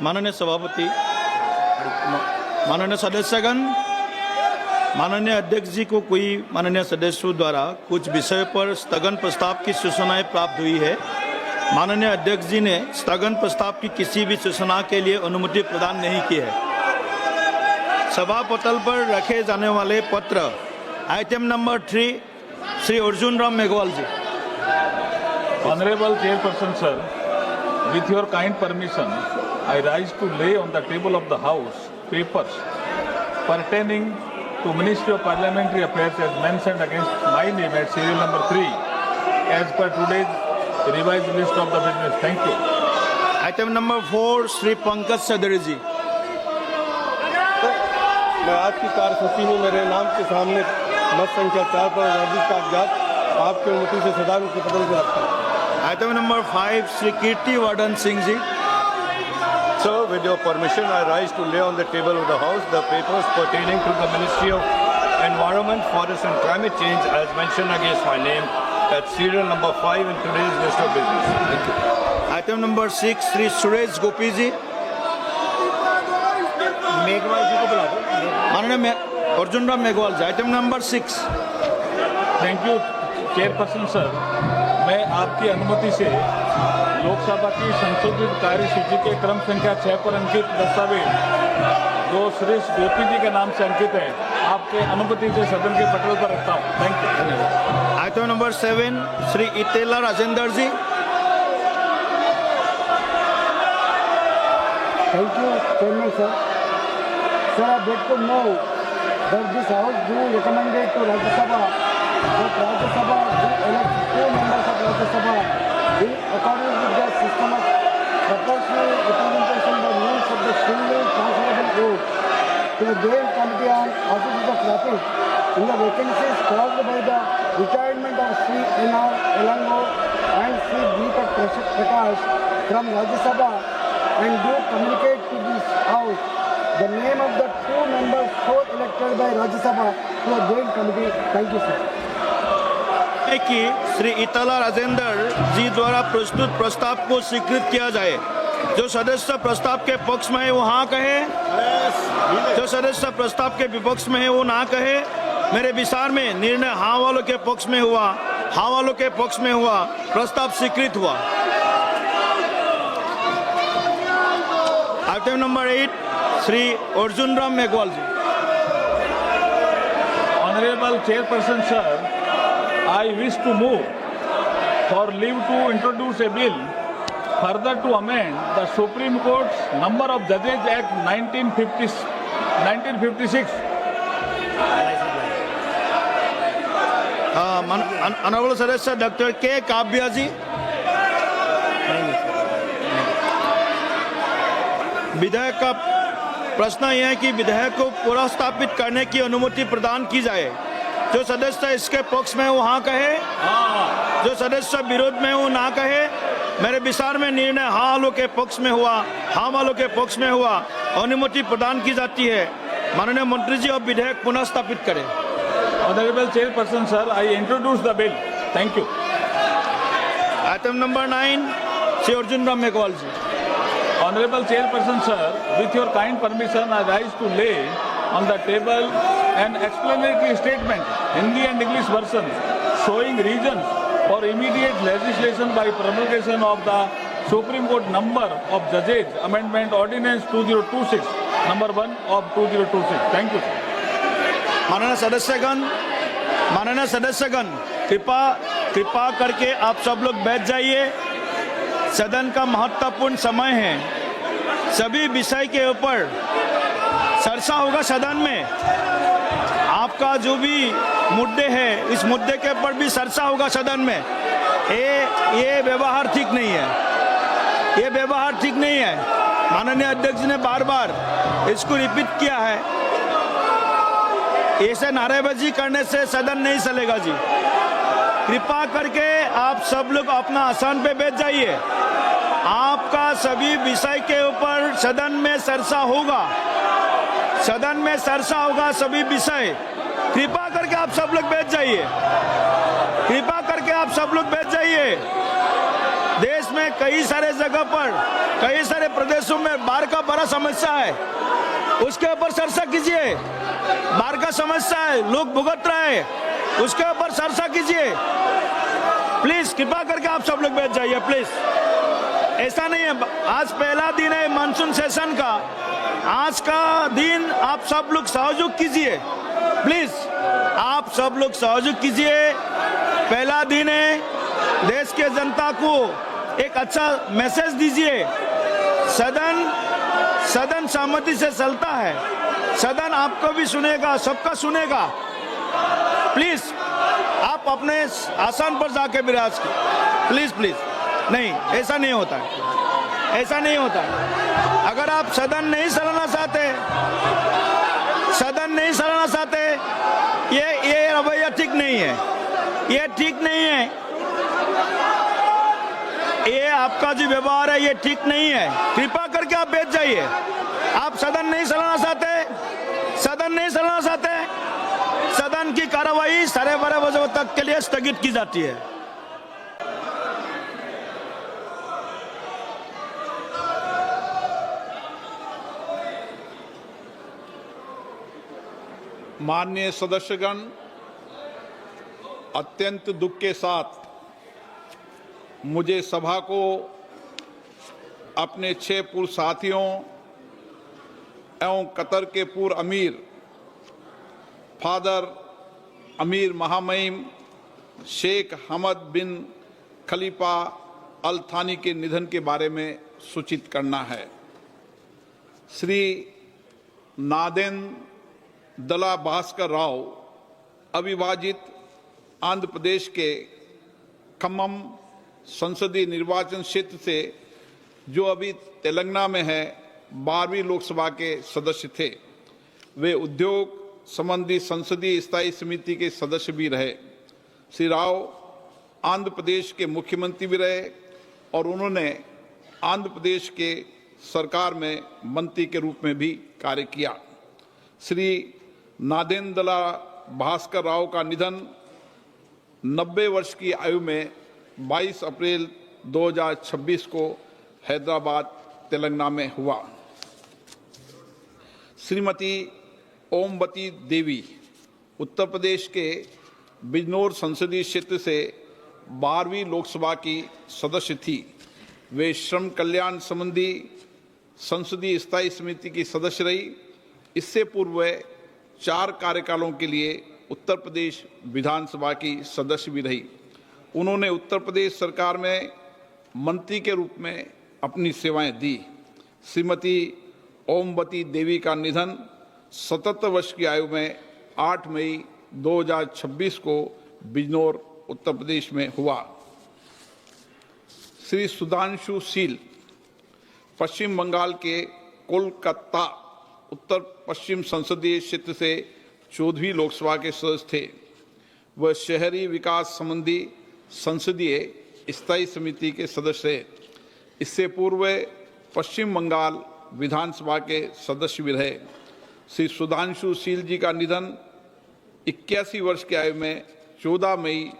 माननीय सभापति, माननीय सदस्यगण, माननीय अध्यक्ष जी को कोई माननीय सदस्यों द्वारा कुछ विषय पर स्थगन प्रस्ताव की सूचनाएं प्राप्त हुई है। माननीय अध्यक्ष जी ने स्थगन प्रस्ताव की किसी भी सूचना के लिए अनुमति प्रदान नहीं की है। सभा पटल पर रखे जाने वाले पत्र item number 3 Shri Arjun Ram Meghwal ji. Honorable Chairperson sir, with your kind permission, I rise to lay on the table of the House papers pertaining to Ministry of Parliamentary Affairs as mentioned against my name at serial number 3 as per today's revised list of the business. Thank you. Item number 4 Shri Pankaj Chaudhary ji. मैं आज की कार्यसूची में मेरे नाम के सामने मत संख्या 4 पर वर्जित कागजात आपकी अनुमति से सदन के पटल पर रखता हूँ। Item number 5 Shri Kirti Vardhan Singh ji. Sir, with your permission, I rise to lay on the table of the House the papers pertaining to the Ministry of Environment, Forest and Climate Change as mentioned against my name at serial number 5 in today's list of business. Thank you. Item number 6 Shri Suresh Gopi ji. Meghwal ji को बुला दो। माननीय Arjun Ram Meghwal ji. Item number 6। Thank you chairperson sir, मैं आपकी अनुमति से लोकसभा की संशोधित कार्यसूची के क्रम संख्या 6 पर अंकित दस्तावेज जो श्री गोपी जी के नाम से अंकित है आपके अनुमति से सदन के पटल पर रखता हूँ। Thank you. Item number 7 Shri Etela Rajender ji. Thank you, Chairman sir. Sir, I beg to know that this House do recommended to Rajya Sabha that Rajya Sabha do elect 2 members of Rajya Sabha in accordance with the system of proportional representation by means of the single transferable vote to the Joint Committee on Officers of Traffic in the vacancies caused by the retirement of Sri N.R. Elango and Sri Deepak Prakash from Rajya Sabha, and do communicate to this House the name of the 2 members so elected by Rajya Sabha to a joint committee. Thank you, sir. कि श्री इतेला राजेंद्र जी द्वारा प्रस्तुत प्रस्ताव को स्वीकृत किया जाए। जो सदस्य प्रस्ताव के पक्ष में है वो हाँ कहे, जो सदस्य प्रस्ताव के विपक्ष में है वो ना कहे। मेरे विचार में निर्णय हाँ वालों के पक्ष में हुआ, हाँ वालों के पक्ष में हुआ, प्रस्ताव स्वीकृत हुआ। Item number 8 Shri Arjun Ram Meghwal ji. Honorable Chairperson sir, I wish to move for leave to introduce a bill further to amend the Supreme Court's Number of Judges Act 1956. Honourable सदस्य डॉक्टर के काव्या जी। विधेयक का प्रश्न यह है कि विधेयक को पुनर्स्थापित करने की अनुमति प्रदान की जाए। जो सदस्य इसके पक्ष में वो हाँ कहे, जो सदस्य विरोध में वो ना कहे। मेरे विचार में निर्णय हाँ वालों के पक्ष में हुआ, हाँ वालों के पक्ष में हुआ, अनुमति प्रदान की जाती है। माननीय मंत्री जी अब विधेयक पुनः स्थापित करें। Honorable Chairperson sir, I introduce the bill. Thank you. Item number 9 Shri Arjun Ram Meghwal ji. Honorable Chairperson sir, with your kind permission, I rise to lay on the table an explanatory statement, Hindi and English version, showing reasons for immediate legislation by promulgation of the Supreme Court Number of Judges Amendment Ordinance 2026, number 1 of 2026. Thank you. माननीय सदस्यगण, कृपा करके आप सब लोग बैठ जाइए। सदन का महत्वपूर्ण समय है। सभी विषय के ऊपर चर्चा होगा सदन में। आपका जो भी मुद्दे हैं इस मुद्दे के ऊपर भी चर्चा होगा सदन में। ये व्यवहार ठीक नहीं है, ये व्यवहार ठीक नहीं है। माननीय अध्यक्ष ने बार बार इसको रिपीट किया है। ऐसे नारेबाजी करने से सदन नहीं चलेगा जी। कृपा करके आप सब लोग अपना आसन पे बैठ जाइए। आपका सभी विषय के ऊपर सदन में चर्चा होगा, सदन में चर्चा होगा सभी विषय। कृपा करके आप सब लोग बैठ जाइए, कृपा करके आप सब लोग बैठ जाइए। देश में कई सारे जगह पर, कई सारे प्रदेशों में बाढ़ का बड़ा समस्या है, उसके ऊपर चर्चा कीजिए। बाढ़ का समस्या है, लोग भुगत रहे हैं, उसके ऊपर चर्चा कीजिए। प्लीज कृपा करके आप सब लोग बैठ जाइए प्लीज। ऐसा नहीं है, आज पहला दिन है मानसून सेशन का, आज का दिन आप सब लोग सहयोग कीजिए प्लीज, आप सब लोग सहयोग कीजिए। पहला दिन है, देश के जनता को एक अच्छा मैसेज दीजिए। सदन सहमति से चलता है, सदन आपको भी सुनेगा, सबका सुनेगा। प्लीज आप अपने आसन पर जाके विराज कीजिए प्लीज प्लीज। नहीं, ऐसा नहीं होता है, ऐसा नहीं होता है। अगर आप सदन नहीं चलाना चाहते, सदन नहीं चलाना चाहते, ये रवैया ठीक नहीं है, ये ठीक नहीं है, ये आपका जो व्यवहार है ये ठीक नहीं है। कृपा करके आप बैठ जाइए। आप सदन नहीं चलाना चाहते, सदन नहीं चलाना चाहते, सदन की कार्रवाई 12:30 बजे तक के लिए स्थगित की जाती है। माननीय सदस्यगण, अत्यंत दुख के साथ मुझे सभा को अपने 6 पूर्व साथियों एवं कतर के पूर्व अमीर फादर अमीर महामहिम शेख हमद बिन खलीफा अल थानी के निधन के बारे में सूचित करना है। श्री नादेन दला भास्कर राव अविभाजित आंध्र प्रदेश के खम्मम संसदीय निर्वाचन क्षेत्र से, जो अभी तेलंगाना में है, 12वीं लोकसभा के सदस्य थे। वे उद्योग संबंधी संसदीय स्थायी समिति के सदस्य भी रहे। श्री राव आंध्र प्रदेश के मुख्यमंत्री भी रहे और उन्होंने आंध्र प्रदेश के सरकार में मंत्री के रूप में भी कार्य किया। श्री नादेंदला भास्कर राव का निधन 90 वर्ष की आयु में 22 अप्रैल 2026 को हैदराबाद, तेलंगाना में हुआ। श्रीमती ओमवती देवी उत्तर प्रदेश के बिजनौर संसदीय क्षेत्र से 12वीं लोकसभा की सदस्य थी। वे श्रम कल्याण संबंधी संसदीय स्थायी समिति की सदस्य रही। इससे पूर्व वे 4 कार्यकालों के लिए उत्तर प्रदेश विधानसभा की सदस्य भी रही। उन्होंने उत्तर प्रदेश सरकार में मंत्री के रूप में अपनी सेवाएं दी। श्रीमती ओमवती देवी का निधन 77 वर्ष की आयु में 8 मई 2026 को बिजनौर, उत्तर प्रदेश में हुआ। श्री सुधांशु शील पश्चिम बंगाल के कोलकाता उत्तर पश्चिम संसदीय क्षेत्र से 14वीं लोकसभा के सदस्य थे। वह शहरी विकास संबंधी संसदीय स्थायी समिति के सदस्य थे। इससे पूर्व पश्चिम बंगाल विधानसभा के सदस्य भी रहे। श्री सुधांशु शील जी का निधन 81 वर्ष की आयु में 14 मई